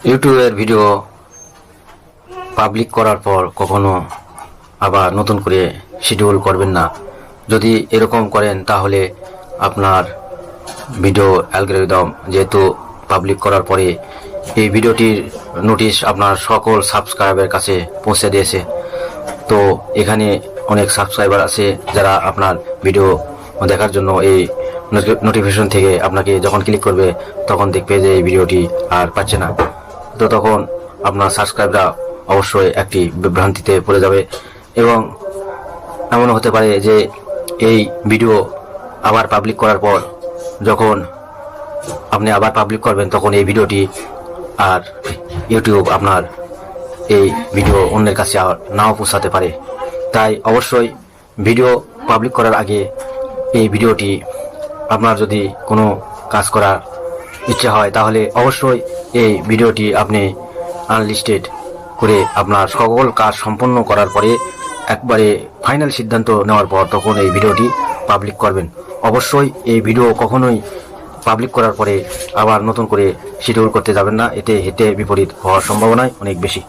ইউটিউবের video public করার পর কখনো আবার নতুন করে শিডিউল করবেন না। যদি এরকম করেন তাহলে আপনার ভিডিও অ্যালগরিদম যেহেতু পাবলিক করার পরে এই ভিডিওটির নোটিশ আপনার সকল সাবস্ক্রাইবারের কাছে পৌঁছে দিয়েছে, তো এখানে অনেক সাবস্ক্রাইবার আছে যারা আপনার ভিডিও দেখার জন্য এই নোটিফিকেশন থেকে আপনাকে যখন ক্লিক করবে তখন দেখবে যে এই ভিডিওটি আর পাচ্ছে না। তো তখন আপনার সাবস্ক্রাইবরা অবশ্যই একটি বিভ্রান্তিতে পড়ে যাবে এবং এমনও হতে পারে যে এই ভিডিও আবার পাবলিক করার পর যখন আপনি আবার পাবলিক করবেন তখন এই ভিডিওটি আর ইউটিউব আপনার এই ভিডিও অন্যের কাছে আর নাও পৌঁছাতে পারে। তাই অবশ্যই ভিডিও পাবলিক করার আগে এই ভিডিওটি আপনার যদি কোনো কাজ করার ইচ্ছা হয় তাহলে অবশ্যই এই ভিডিওটি আপনি আনলিস্টেড করে আপনার সকল কাজ সম্পন্ন করার পরে একবারে ফাইনাল সিদ্ধান্ত নেওয়ার পর তখন এই ভিডিওটি পাবলিক করবেন। অবশ্যই এই ভিডিও কখনোই পাবলিক করার পরে আবার নতুন করে শিডিউল করতে যাবেন না, এতে হিতে বিপরীত হওয়ার সম্ভাবনাই অনেক বেশি।